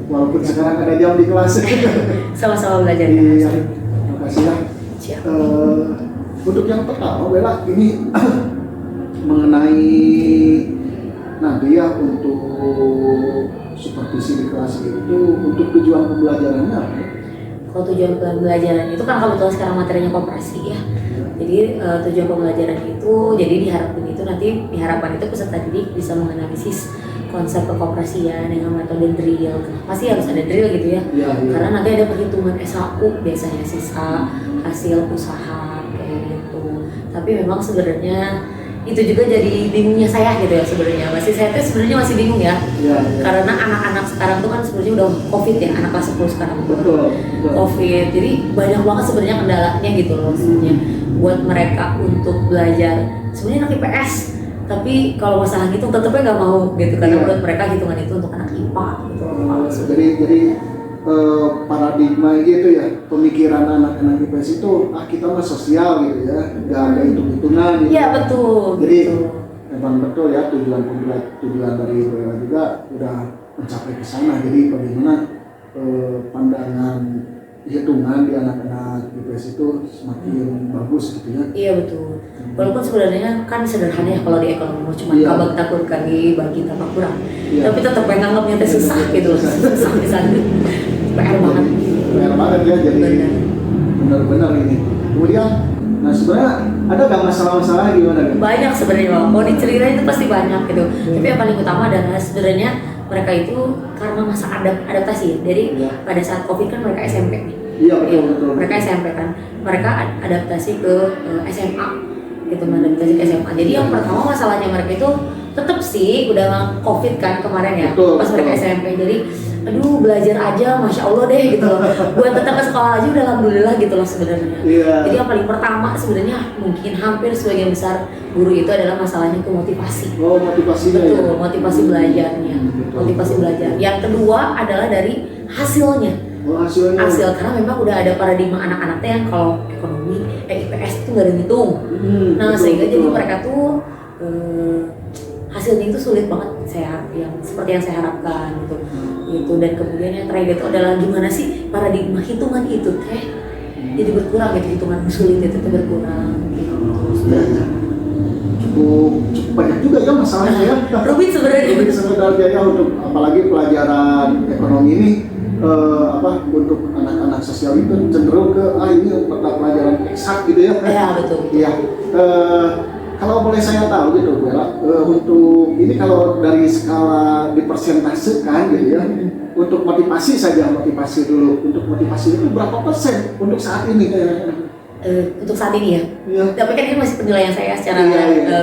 Walaupun sekarang ada jam di kelas. Sama-sama belajar. Iya, makasih ya. Siap. Untuk yang pertama, Bella, ini mengenai nanti ya untuk supervisi di kelas itu untuk tujuan pembelajarannya apa? Kalau tujuan pembelajaran itu kan kebetulan sekarang materinya koperasi ya. Jadi tujuan pembelajaran itu jadi diharapkan itu peserta didik bisa menganalisis konsep kekoperasian dengan metode drill. Kenapa sih harus ada drill gitu ya? Ya. Karena nanti ada perhitungan SHU biasanya sisa hasil usaha kayak gitu. Tapi memang sebenarnya itu juga jadi bingungnya saya gitu ya sebenarnya. Saya tuh sebenarnya masih bingung ya. Ya. Karena anak-anak sekarang tuh kan sebenarnya udah COVID ya, anak kelas 10 sekarang. Betul. COVID. Jadi banyak banget sebenarnya kendalanya gitu loh sebenarnya buat mereka untuk belajar. Sebenarnya anak IPS, tapi kalau masalah hitung tetapnya nggak mau gitu karena menurut mereka hitungan itu untuk anak IPA gitu. Jadi paradigma gitu ya, pemikiran anak-anak IPS itu kita mah sosial gitu ya, nggak ada hitung-hitungan gitu. Iya betul. Jadi betul. memang betul ya tujuan dari Bella juga udah mencapai ke sana. Jadi bagaimana pandangan hitungan di anak-anak IPS itu semakin bagus gitu ya. Iya betul. Walaupun sebenarnya kan sederhana ya kalau di ekonomi cuma kabak takut kali bagi tambah kurang. Iya. Tapi tetap pengen nganggapnya teh susah gitu, susah di sana. PR banget. PR banget ya, jadi benar-benar ini. Kemudian, nah sebenarnya ada nggak masalah-masalah gimana? Banyak sebenarnya Bang. Mau diceritain itu pasti banyak gitu. Tapi yang paling utama adalah sebenarnya mereka itu karena masa adaptasi ya. Jadi pada saat COVID kan mereka SMP nih. Iya betul. Mereka SMP kan. Mereka adaptasi ke SMA gitu, adaptasi ke SMA. Jadi yang pertama masalahnya mereka itu tetap sih udah COVID kan kemarin ya. Pas mereka SMP. Jadi aduh belajar aja Masya Allah deh gitu loh. Buat tetap ke sekolah aja udah alhamdulillah gitu loh sebenarnya. Jadi yang paling pertama sebenarnya mungkin hampir sebagian besar guru itu adalah masalahnya ke motivasi. Oh, motivasinya. Betul, ya? Motivasi belajarnya. Motivasi belajar. Yang kedua adalah dari hasilnya. Hasilnya. Hasil, karena memang udah ada paradigma anak-anaknya yang kalau ekonomi, IPS itu nggak ada ngitung. Nah sehingga jadi mereka tuh hasilnya itu sulit banget seperti yang saya harapkan gitu. Dan kemudian yang terakhir itu adalah gimana sih paradigma hitungan itu jadi berkurang gitu, hitungan sulit itu berkurang gitu. Ya. Cukup banyak juga ya masalahnya ya. Rumit sebenarnya ya untuk apalagi pelajaran ekonomi ini untuk anak-anak sosial itu cenderung ke ini mata pelajaran eksak gitu ya. Iya betul. Iya. Kalau boleh saya tahu gitu Bella, untuk ini kalau dari skala dipersentasekan gitu ya, untuk motivasi dulu, untuk motivasi itu berapa persen untuk saat ini? Untuk saat ini ya. Iya. Tapi kan ini masih penilaian saya secara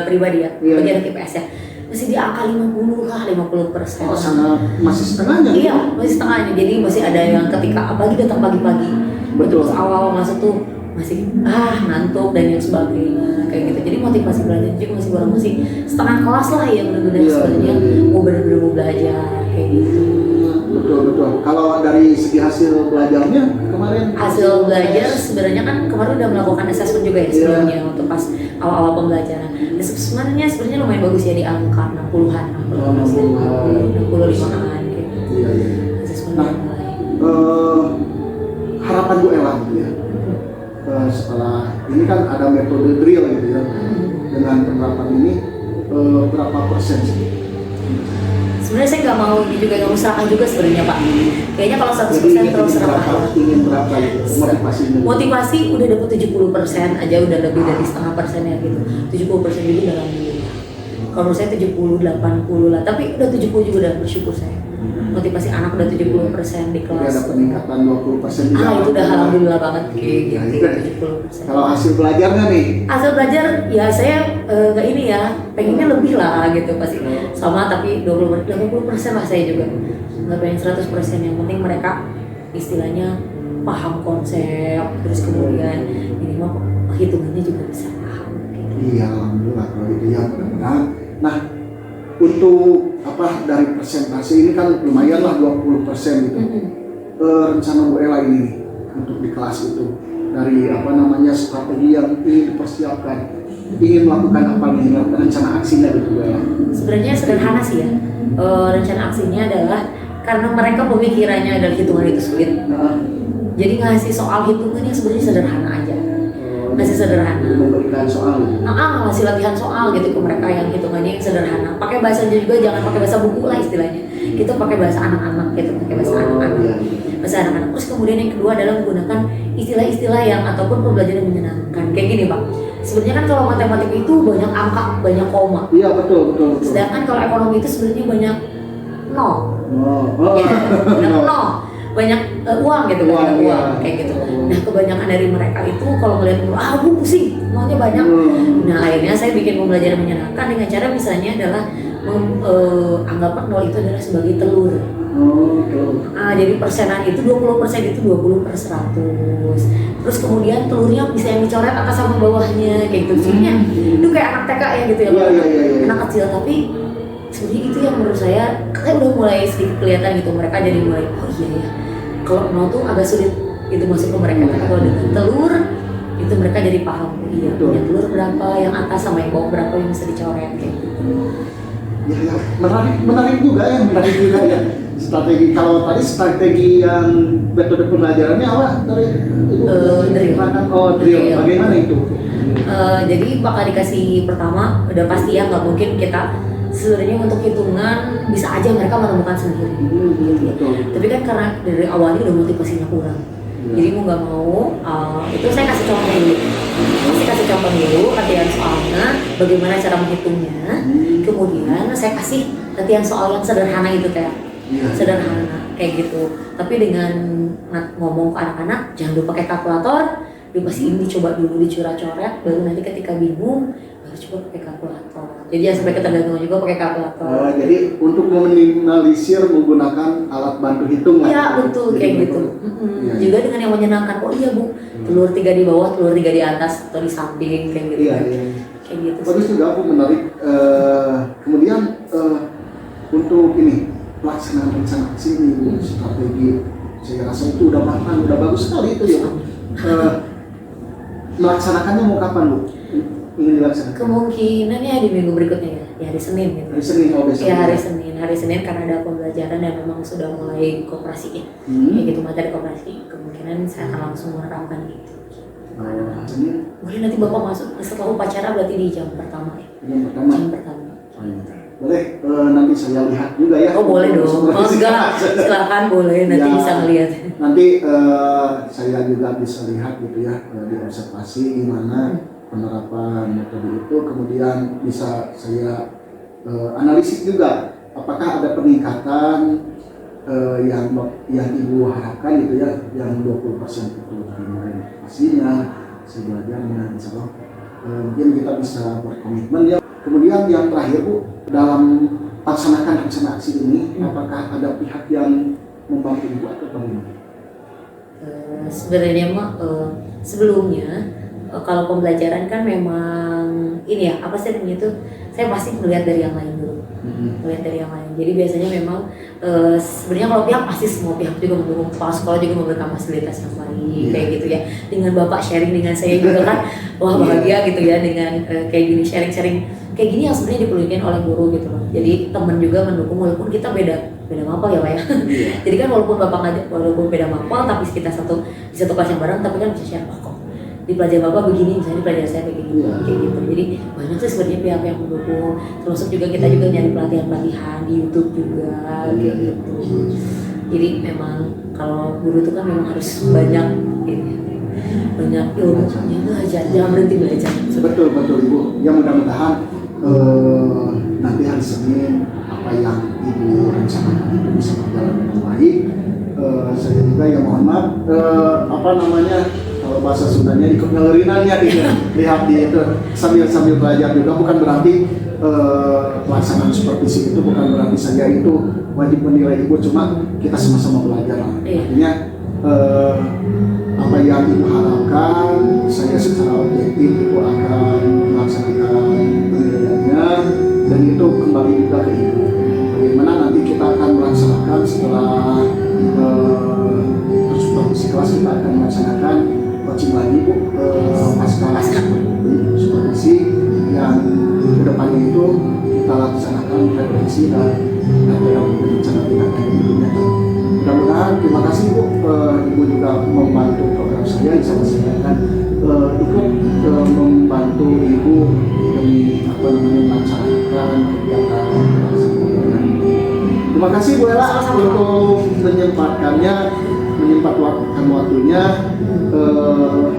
pribadi ya, bagi anak IPS ya. Masih di angka 50 lah, 50%. Oh, sana masih setengahnya? Iya, masih setengahnya. Jadi masih ada yang ketika apalagi datang pagi-pagi. Betul. Terus awal masuk tuh masih ngantuk dan yang sebagainya kayak gitu. Jadi motivasi belajar juga masih setengah kelas lah yang benar-benar sebenarnya mau benar-benar mau belajar kayak gitu. Betul. Kalau dari segi hasil belajarnya kemarin? Hasil belajar sebenarnya kan kemarin udah melakukan assessment juga ya sebelumnya untuk pas awal-awal pembelajaran. Sebenarnya lumayan bagus ya di angka 60-an, 65-an gitu. Iya. Assessment harapan Bu Ella ya. Setelah ini kan ada metode drill gitu ya. Dengan penerapan ini berapa persen sih? Sebenarnya saya nggak mau juga nggak usahakan juga sebenarnya Pak. Kayaknya kalau 100% terus serah. Ingin berapa gitu motivasinya? Motivasi udah dapat 70% aja udah lebih dari setengah persennya gitu. 70% juga udah alhamdulillah. Kalau menurut saya 70-80 lah, tapi udah 70 juga udah bersyukur saya. Motivasi anak udah 70% di kelas. Ada peningkatan 20% juga. Itu udah alhamdulillah banget kayak gitu. 70%. Kalau hasil belajarnya nih? Hasil belajar ya saya nggak ini ya, pengennya lebih lah gitu pasti. Sama tapi 80% lah saya juga. Nggak pengen 100%, yang penting mereka istilahnya paham konsep, terus kemudian ini mah hitungannya juga bisa paham. Gitu. Iya, alhamdulillah kalau itu ya benar-benar. Nah, untuk dari persentase ini kan lumayan lah 20% gitu. Rencana Bu Ella ini untuk di kelas itu dari strategi yang ingin dipersiapkan, ingin melakukan apa nih, rencana aksinya gitu Bu Ella? Sebenarnya sederhana sih ya. Rencana aksinya adalah karena mereka pemikirannya adalah hitungan itu sulit. Jadi ngasih soal hitungan yang sebenarnya sederhana aja. Masih sederhana. Memberikan soal. Ngasih latihan soal gitu ke mereka yang hitungannya yang sederhana. Pakai bahasanya juga, jangan pakai bahasa buku lah istilahnya. Kita pakai bahasa anak-anak gitu, pakai bahasa anak-anak. Iya. Bahasa anak-anak. Terus kemudian yang kedua adalah menggunakan istilah-istilah yang ataupun pembelajaran yang menyenangkan. Kayak gini, Pak. Sebenarnya kan kalau matematika itu banyak angka, banyak koma. Iya, betul. Sedangkan kalau ekonomi itu sebenarnya banyak nol. Ya, banyak nol. Banyak uang gitu, banyak uang kayak gitu. Nah, kebanyakan dari mereka itu kalau ngeliat nol, aku pusing, nolnya banyak. Nah, akhirnya saya bikin pembelajaran menyenangkan dengan cara misalnya adalah anggapan nol itu adalah sebagai telur. Jadi persenan itu 20% itu 20/100. Terus kemudian telurnya bisa yang dicoret atas sama bawahnya kayak gitu. Sebenarnya itu kayak anak TK ya gitu ya, anak kecil, tapi sebenarnya itu yang menurut saya udah mulai sedikit kelihatan gitu, mereka jadi mulai oh iya ya, kalau nol tuh agak sulit gitu masuk ke mereka, tapi kalau dengan telur itu mereka jadi paham, oh iya punya telur berapa, yang atas sama yang bawah berapa yang bisa dicoret kayak gitu. Ya, menarik juga ya. Strategi, kalau tadi strategi yang metode pembelajarannya apa dari drill. Bagaimana itu? Jadi bakal dikasih pertama udah pasti ya, nggak mungkin kita sebenarnya untuk hitungan bisa aja mereka menemukan sendiri gitu ya. Tapi kan karena dari awalnya udah motivasinya kurang, jadi mau nggak mau itu saya kasih contoh dulu latihan soalnya bagaimana cara menghitungnya, kemudian saya kasih latihan soal yang sederhana itu sederhana kayak gitu, tapi dengan ngomong ke anak-anak jangan lupa pakai kalkulator, dipastiin dicoba dulu dicoret-coret, baru nanti ketika bingung baru coba pakai kalkulator. Jadi jangan sampai ketergantungan juga pakai kalkulator. Jadi untuk meminimalisir menggunakan alat bantu hitung lah. Iya betul kayak gitu. Juga dengan yang menyenangkan, oh iya Bu, telur 3 di bawah, telur 3 di atas atau di samping kayak gitu. Iya. Kayak gitu. Bagus juga Bu, menarik. Kemudian untuk ini pelaksanaan rencana aksi ini, strategi, saya rasa itu udah matang, udah bagus sekali itu ya Bu. Melaksanakannya mau kapan Bu? Ingin dilaksanakan? Kemungkinan ya di minggu berikutnya ya hari Senin gitu. Hari Senin besok. Ya hari Senin karena ada pembelajaran dan memang sudah mulai koperasi ya. Kayak gitu materi koperasi, kemungkinan saya akan langsung menerapkan gitu. Mungkin nanti Bapak masuk setelah upacara berarti di jam pertama ya. Jam pertama. Boleh nanti saya lihat juga ya. Oh boleh dong. Oh enggak, silakan boleh nanti ya, bisa ngelihat. Nanti saya juga bisa lihat gitu ya di observasi gimana penerapan metode itu, kemudian bisa saya analisis juga apakah ada peningkatan yang Ibu harapkan gitu ya, yang 20% itu dari pastinya saya belajarnya, insya Allah mungkin kita bisa berkomitmen ya. Kemudian yang terakhir Bu, dalam laksanakan rencana aksi ini, apakah ada pihak yang membantu Ibu atau bagaimana? Sebenarnya sebelumnya kalau pembelajaran kan memang ini ya, apa sih namanya itu, saya pasti melihat dari yang lain dulu. Melihat dari yang lain. Jadi biasanya memang sebenarnya kalau pihak pasti semua pihak juga mendukung, kepala sekolah juga memberikan fasilitas yang baik kayak gitu ya. Dengan Bapak sharing dengan saya juga kan, wah bahagia gitu ya dengan kayak gini sharing kayak gini yang sebenarnya diperlukan oleh guru gitu loh. Jadi teman juga mendukung walaupun kita beda mapel ya Pak ya. Jadi kan walaupun Bapak ngajak, walaupun beda mapel tapi kita di satu kelas yang bareng, tapi kan bisa share kok di pelajaran Bapak begini, misalnya di pelajaran saya kayak gitu. Jadi banyak sih sebenarnya pihak yang mendukung. Termasuk juga kita juga nyari pelatihan di YouTube juga kayak gitu. Jadi memang kalau guru itu kan memang harus banyak ilmunya, belajar, jangan berhenti belajar. Betul Ibu. Ya mudah-mudahan nanti hari Senin apa yang Ibu rencanakan itu bisa berjalan dengan baik. Saya juga ya mohon maaf kalau bahasa Sundanya ikut ngelerinannya lihat di itu sambil belajar juga, bukan berarti pelaksanaan supervisi itu bukan berarti saya itu wajib menilai Ibu, cuma kita sama-sama belajar lah. Artinya apa yang Ibu harapkan, saya secara objektif itu akan melaksanakan penilaiannya, dan itu kembali juga ke Ibu. Bagaimana nanti kita akan melaksanakan setelah supervisi kelas, kita akan melaksanakan coaching lagi Bu pasca supervisi yang kedepannya itu kita laksanakan referensi dan apa yang rencana tindakan berikutnya. nggak membantu program saya, sama saya kan ikut membantu ibu demi melaksanakan kegiatan. Terima kasih Bu Ella untuk menyempatkan waktunya.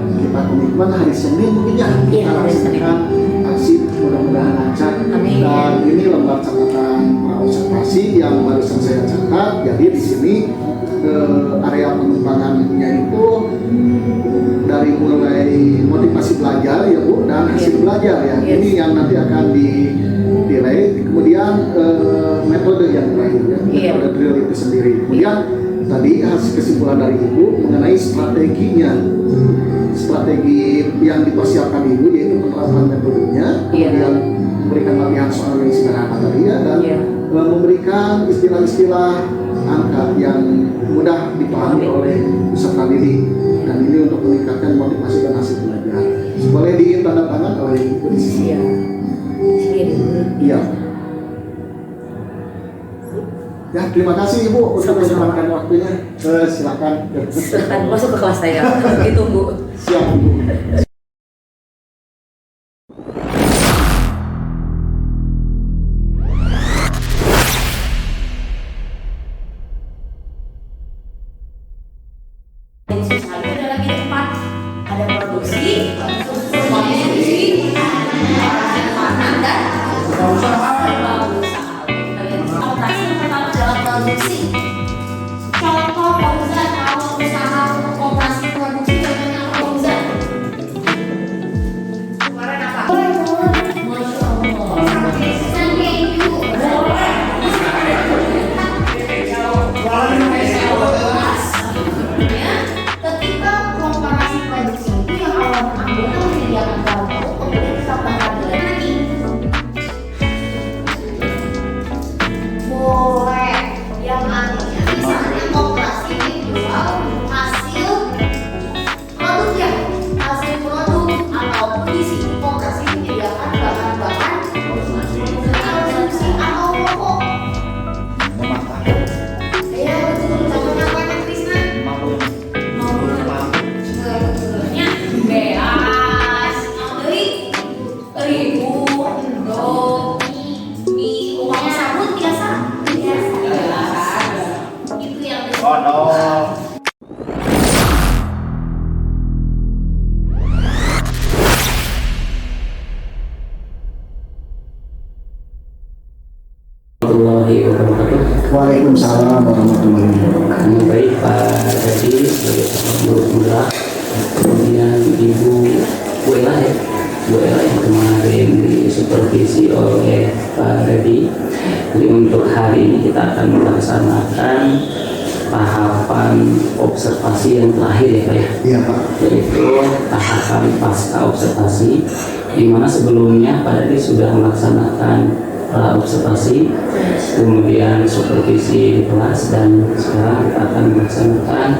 Kita komitmen hari Senin mungkin ya kita laksanakan aksi, mudah-mudahan lancar. Dan ini lembar catatan observasi yang barusan saya catat. Jadi di sini area pengembangannya itu dari mulai motivasi belajar ya Bu dan hasil belajar ya. Ini yang nanti akan dinilai. Kemudian metode yang terakhir ya, metode drill itu sendiri. Kemudian tadi hasil kesimpulan dari Ibu mengenai strategi yang dipersiapkan Ibu, yaitu penerapan metodenya, kemudian memberikan latihan soal yang sederhana tadi ya, dan memberikan istilah-istilah angka yang mudah dipahami oleh peserta didik, dan ini untuk meningkatkan motivasi dan hasil belajar. Boleh ditandatangan oleh Ibu di sini. Iya. Ya, terima kasih Ibu untuk menyempatkan waktunya. Silakan masuk ke kelas saya. Ditunggu. Siap Ibu. Ada produksi, contoh Fauzan kalau usaha koperasi produksi namanya Fauzan. Kemarin apa? Masya Allah. Ketika koperasi produksi itu yang awal anggota menyediakan kelompok kemudian ditambah lagi boleh yang artinya misalnya koperasi menjual hasil produk ya, hasil produk, ataupun di sini koperasi menyediakan bahan-bahan konsumsi atau pokok. Ya betul, contohnya apa Mas Krisna? Sebenarnya beas, ribu, endok, mie, uang sabut biasa. Itu yang warahmatullahi wabarakatuh. Waalaikumsalam warahmatullahi wabarakatuh. Baik Pak Dedi sebagai guru penggerak, kemudian Ibu Bu Ella ya, Bu Ella yang kemarin disupervisi oleh Pak Dedi. Jadi untuk hari ini kita akan melaksanakan tahapan observasi yang terakhir ya Pak ya. Iya Pak. Yaitu tahapan pasca observasi, di mana sebelumnya Pak Dedi sudah melaksanakan observasi, kemudian supervisi di kelas, dan sekarang kita akan melaksanakan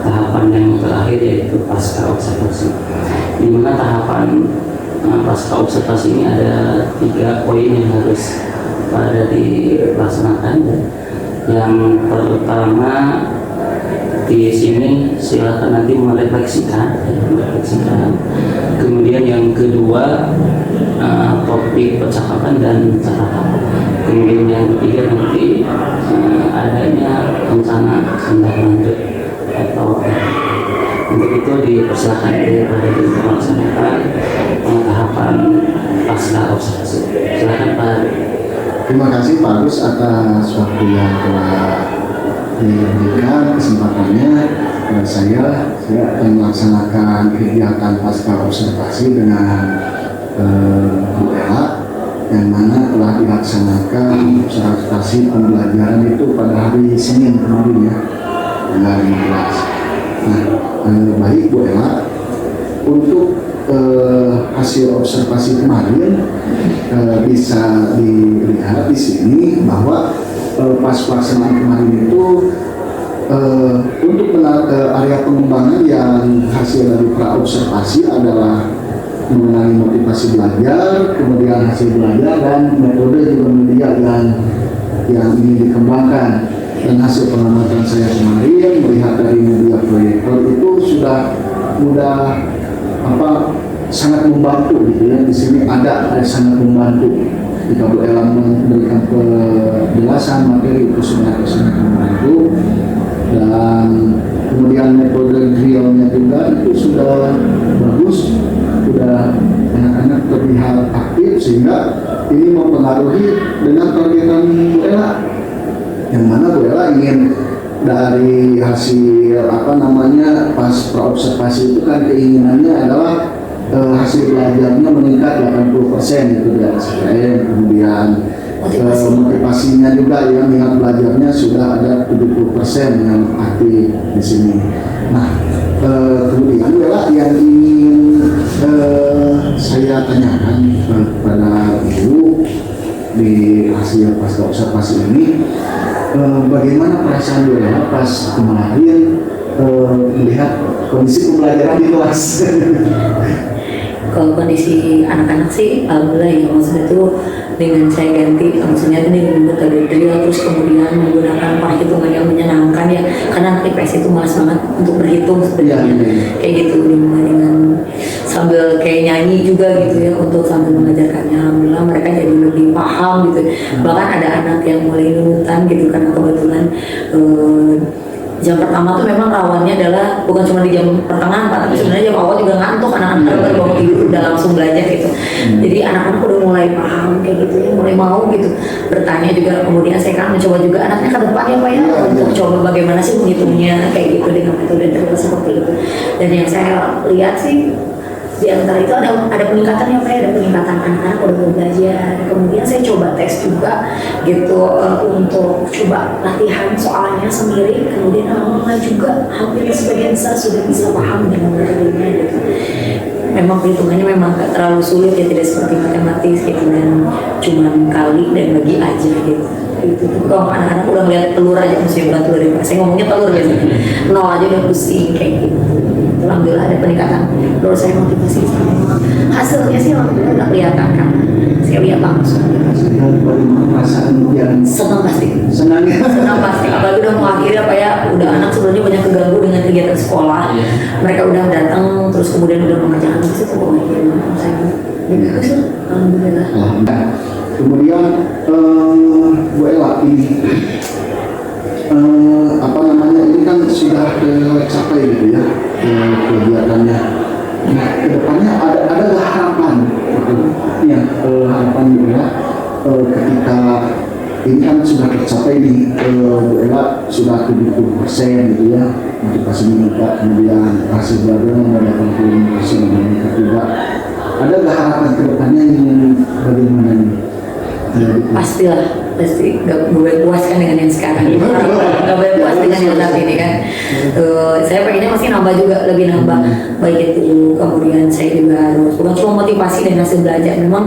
tahapan yang terakhir yaitu pasca observasi. Di mana tahapan pasca observasi ini ada 3 poin yang harus pada dilaksanakan. Yang pertama di sini silakan nanti merefleksikan. Kemudian yang kedua topik percakapan dan catatan. Kemudian yang ketiga nanti adanya rencana tindak lanjut atau untuk itu dipersilakan kepada untuk melaksanakan tahapan pasca observasi. Silakan Pak. Terima kasih Pak Agus atas waktu yang telah diberikan kesempatannya. Dan saya akan melaksanakan kegiatan pasca observasi dengan Bu Ella, yang mana telah dilaksanakan observasi pembelajaran itu pada hari Senin kemarin ya, tanggal 15. Nah, baik Bu Ella, untuk hasil observasi kemarin bisa dilihat di sini bahwa pas pelaksanaan kemarin itu untuk area pengembangan yang hasil dari pra-observasi adalah mengenai motivasi belajar, kemudian hasil belajar, dan metode juga media yang ingin dikembangkan. Dan hasil pengamatan saya kemarin melihat dari media proyektor udah sangat membantu gitu ya. Di sini ada sangat membantu. Jika Bu Ella memberikan penjelasan materi itu sebenarnya sangat membantu, dan kemudian metode drillnya juga itu sudah bagus, sudah anak-anak terlihat aktif, sehingga ini mempengaruhi dengan targetan Bu Ella, yang mana Bu Ella ingin dari hasil pas praobservasi itu kan keinginannya adalah hasil belajarnya meningkat 80% gitu ya SPM, kemudian motivasinya juga yang minat belajarnya sudah ada 70% yang aktif di sini. Nah, kemudian yang ingin saya tanyakan kepada Ibu di hasil pasca observasi ini, bagaimana perasaan Bu Ella pas kemarin melihat kondisi pembelajaran di kelas? Kalau kondisi anak-anak sih alhamdulillah ya, maksudnya itu dengan saya ganti, maksudnya ini dengan metode drill, terus kemudian menggunakan perhitungan yang menyenangkan ya, karena anak IPS itu malas banget untuk berhitung sebenarnya, kayak gitu, dengan sambil kayak nyanyi juga gitu ya untuk sambil mengajarkannya. Alhamdulillah mereka jadi lebih paham gitu, bahkan ada anak yang mulai nunutan gitu, karena kebetulan jam pertama tuh memang rawannya adalah bukan cuma di jam pertengahan Pak, tapi sebenarnya jam awal juga ngantuk, anak-anak baru bangun tidur udah langsung belajar gitu. Jadi anak-anak udah mulai paham kayak gitu ya, mulai mau gitu bertanya juga. Kemudian saya kan mencoba juga anaknya ke depan ya Pak ya, untuk coba bagaimana sih menghitungnya kayak gitu dengan metode drill seperti itu. Dan yang saya lihat sih di antara itu ada peningkatan ya Pak, ada peningkatan anak-anak udah belajar. Kemudian saya coba tes juga gitu untuk coba latihan soalnya sendiri, kemudian alhamdulillah juga hampir sebagian besar sudah bisa paham dengan metodenya gitu. Memang perhitungannya memang gak terlalu sulit ya, tidak seperti matematis gitu, dan cuman kali dan bagi aja gitu. Itu kalau anak-anak udah ngeliat telur aja mesti berat telur ya Pak, saya ngomongnya telur biasanya, nol aja udah pusing kayak gitu. Alhamdulillah ada peningkatan menurut saya motivasi, hasilnya sih alhamdulillah udah kelihatan kan, saya lihat langsung. Perasaan yang senang pasti, senang pasti, apalagi udah mau akhir apa ya, udah anak sebenarnya banyak keganggu dengan kegiatan sekolah, mereka udah datang terus kemudian udah mengerjakan di situ, saya bagus lah, alhamdulillah. Kemudian Bu Ella ini ini kan sudah tercapai gitu ya kegiatannya. Nah, kedepannya ada harapan gitu ya, harapan Bu Ella ketika ini kan sudah tercapai nih, Bu Ella sudah 70% gitu ya motivasi meningkat, kemudian hasil belajar mendapat 80% meningkat juga. Ada harapan kedepannya yang bagaimana nih? Pastilah, pasti gak boleh puas kan dengan yang sekarang, gak boleh puas dengan yang saat ini kan. Saya pengennya masih nambah juga, lebih nambah, baik itu kemudian saya juga harus bukan cuma motivasi dan hasil belajar, memang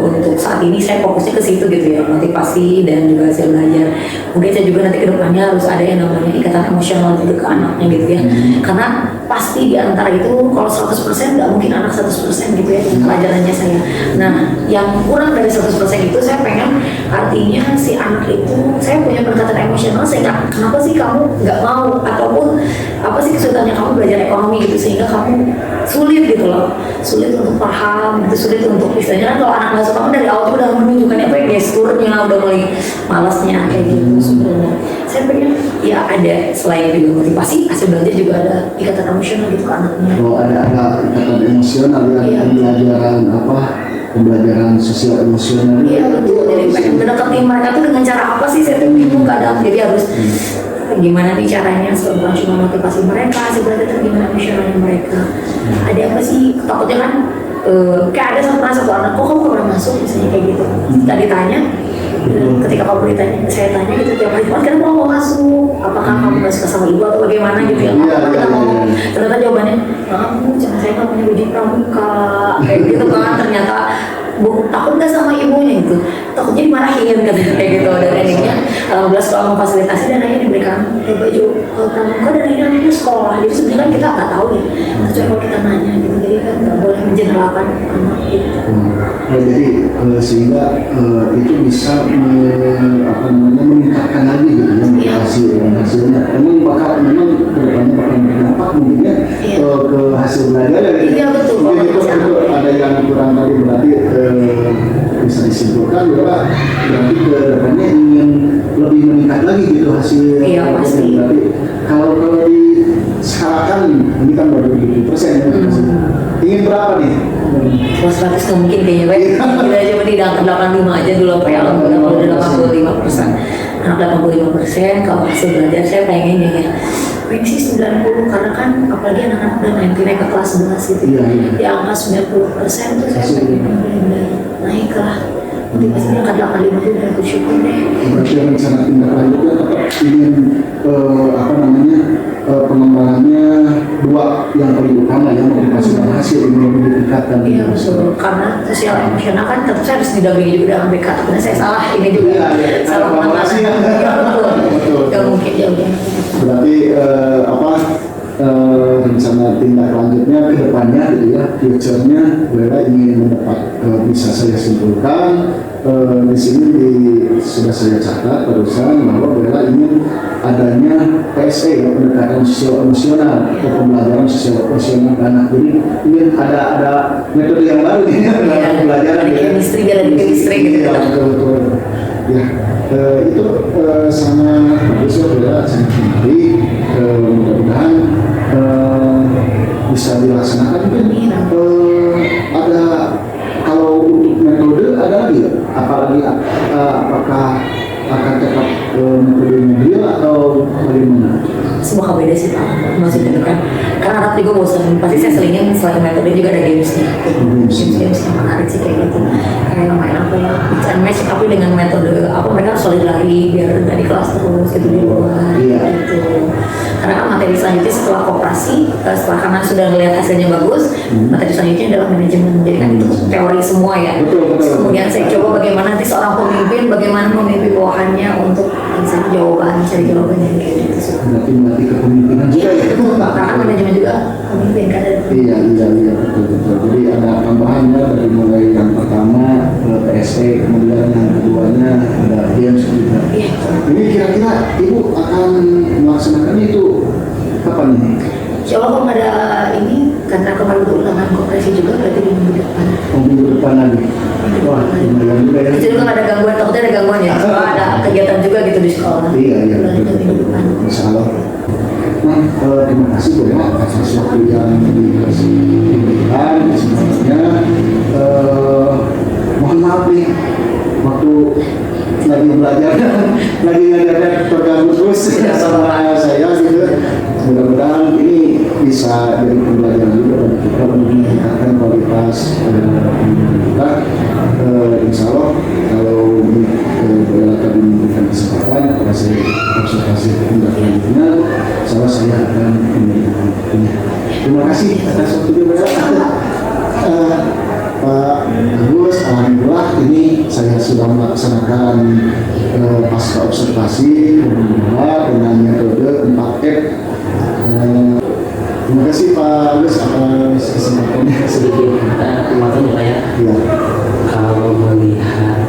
untuk saat ini saya fokusnya ke situ gitu ya, motivasi dan juga hasil belajar. Mungkin saya juga nanti kedepannya harus ada yang namanya ikatan emosional gitu ke anaknya gitu ya, karena pasti di antara itu kalau 100% gak mungkin anak 100% gitu ya pelajarannya saya. Nah, yang kurang dari 100% itu saya pengen artinya si anak itu, saya punya pendekatan emosional, saya kenapa sih kamu nggak mau, ataupun apa sih kesulitannya kamu belajar ekonomi gitu sehingga kamu sulit gitu loh, sulit untuk paham gitu, sulit untuk istilahnya kan kalau anak nggak suka dari awal udah menunjukkan apa ya, gesturnya udah mulai malasnya kayak gitu. Sebenarnya saya pengen ya ada selain juga motivasi, hasil belajar juga ada ikatan emosional gitu ke anaknya. Oh, ada ikatan emosional ya, pembelajaran sosial emosional. Iya betul, jadi pengen mendekati mereka tuh dengan cara apa sih, saya tuh bingung kadang, jadi harus gimana nih caranya, bukan cuma motivasi mereka, sebenarnya gimana emosionalnya mereka. Ada apa sih, takutnya kan kayak ada satu anak, kok kamu gak pernah masuk misalnya kayak gitu, tadi tanya ketika kamu ditanya, saya tanya gitu tiap hari, kenapa kamu mau masuk, apakah kamu gak suka sama ibu atau bagaimana gitu ya, kita ngomong, ternyata jawabannya kamu jangan, saya gak punya baju pramuka kayak gitu kan, ternyata takut gak sama ibunya gitu, takutnya dimarahin kayak gitu. Dan akhirnya alhamdulillah sekolah memfasilitasi dan akhirnya diberikan baju pramuka, dan akhirnya anaknya sekolah. Jadi sebenarnya kan kita gak tahu ya, kecuali kalau kita nanya gitu, jadi kan gak boleh menjeneralkan anak gitu. Jadi sehingga itu bisa meningkatkan lagi gitu ya motivasi dan hasilnya. Memang kedepannya bakal berdampak mungkin ya ke hasil belajar ya. Iya betul. Mungkin itu ada yang kurang tadi, berarti bisa disimpulkan bahwa berarti ke depannya ingin lebih meningkat lagi gitu hasil. Iya pasti. Berarti kalau di sekarang ini kan baru 70% ya. Ingin berapa nih? Kalau 100 nggak mungkin kayaknya, Pak. Kita coba di angka 85 aja dulu, Pak. Alhamdulillah kalau udah 85%. Anak 85%, kalau hasil belajar saya pengennya ya pengen sih 90, karena kan apalagi anak-anak udah naik ke kelas 11 gitu. Iya. Di angka 90% tuh saya pengen benar-benar naik lah. Motivasinya angka 85 tuh udah bersyukur deh. Berarti rencana tindak lanjutnya tetap ingin pengembangannya dua yang paling utama ya, motivasi dan hasil ini lebih ditingkatkan. Iya betul, karena sosial emosional kan tetap saya harus didampingi juga dengan BK. Karena saya salah ini juga, salah pengamatan. Iya betul, nggak mungkin jauh-jauh. Berarti rencana tindak lanjutnya ke depannya gitu ya, future-nya Bella ingin mendapat, bisa saya simpulkan di sini sudah saya catat barusan bahwa Bella ingin adanya PSE ya, pendekatan sosial emosional atau pembelajaran sosial emosional anak. Jadi ingin ada metode yang baru nih dalam pembelajaran. Ada chemistry, ada chemistry gitu. Iya betul. Ya, itu sangat bagus ya Bella, sangat menarik. Mudah-mudahan bisa dilaksanakan. Mungkin ada, kalau untuk metode ada lagi ya? Apalagi apakah akan tetap metode mobil atau bagaimana? Semua beda sih Pak, maksudnya itu kan karena anak juga bosan, pasti saya selingin selain metode juga ada gamesnya. Games yang menarik sih kayak gitu, kayak main apa ya, bicara match tapi dengan metode apa, mereka harus solid lari biar nggak di kelas terus gitu di luar gitu. Karena kan materi selanjutnya setelah koperasi, setelah karena sudah melihat hasilnya bagus, materi selanjutnya adalah manajemen. Jadi kan itu teori semua ya. Kemudian saya coba bagaimana nanti seorang pemimpin, bagaimana memimpin bawahannya untuk mencari jawabannya kayak gitu. Berarti melatih kepemimpinan juga ya? Karena manajemen juga pemimpin kan ada. Iya betul. Jadi ada tambahannya dari mulai yang pertama PSE, kemudian yang keduanya ada games juga. Iya. Ini kira-kira Ibu akan melaksanakannya itu kapan ini? Insya Allah kalau ada ini, karena kemarin itu ulangan koperasi juga, berarti di minggu depan. Minggu depan lagi. Wah, lumayan juga ya. Itu juga nggak ada gangguan, takutnya ada gangguan ya. Soalnya ada kegiatan juga gitu di sekolah. Iya. Minggu depan. Insya Allah. Nah, terima kasih Bu ya atas waktu yang diberikan. Sebenarnya mohon maaf nih, waktu lagi belajar, lagi ngajarnya terganggu terus sama saya gitu. Mudah-mudahan ini bisa jadi pembelajaran juga bagi kita untuk meningkatkan kualitas kita. Insya Allah kalau Bella tadi memberikan kesempatan kepada saya konsultasi tindak lanjutnya, saya akan memberikan waktunya. Terima kasih atas waktunya Bella. Pak Agus, alhamdulillah ini saya sudah melaksanakan pasca observasi dengan metode 4F. Terima kasih Pak Agus atas kesempatannya. Sedikit kemarin Pak ya. Iya. Kalau melihat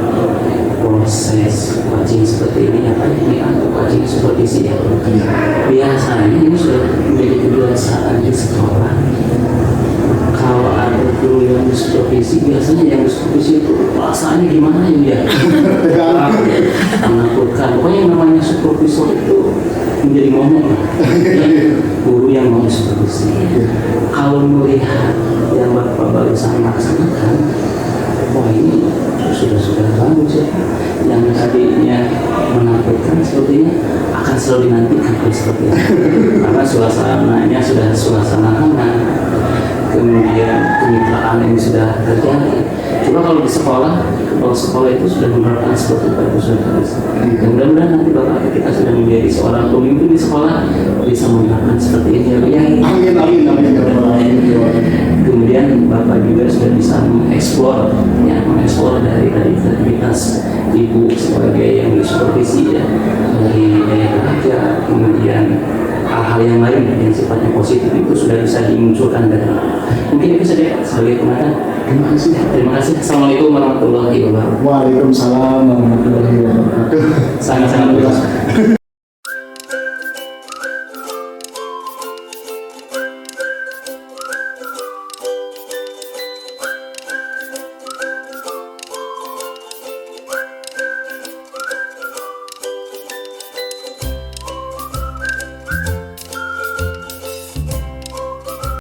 proses coaching seperti ini, apa ini untuk coaching supervisi ya? Biasanya ini sudah menjadi kebiasaan di sekolah. Kalau ada guru yang supervisi, biasanya yang supervisi itu perasaannya gimana ya? Menakutkan. Pokoknya yang namanya supervisor itu menjadi momok lah. Guru yang mau supervisi. Kalau melihat yang Bapak barusan laksanakan, wah ini sudah bagus ya. Yang tadinya menakutkan sepertinya akan selalu dinantikan seperti itu. Karena suasananya sudah suasana hangat. Kemudian kemitraan yang sudah terjadi. Coba kalau di sekolah, kalau sekolah itu sudah menerapkan seperti itu sudah terus. Mudah-mudahan nanti Bapak kita sudah menjadi seorang pemimpin di sekolah bisa menerapkan seperti ini ya. Amin. Kemudian Bapak juga sudah bisa mengeksplor dari aktivitas Ibu sebagai yang disupervisi ya, dari daya kerja, kemudian hal-hal yang lain yang sifatnya positif itu sudah bisa dimunculkan dari mungkin itu saja sebagai penutup. Terima kasih. Assalamualaikum warahmatullahi wabarakatuh. Waalaikumsalam warahmatullahi wabarakatuh. Sangat-sangat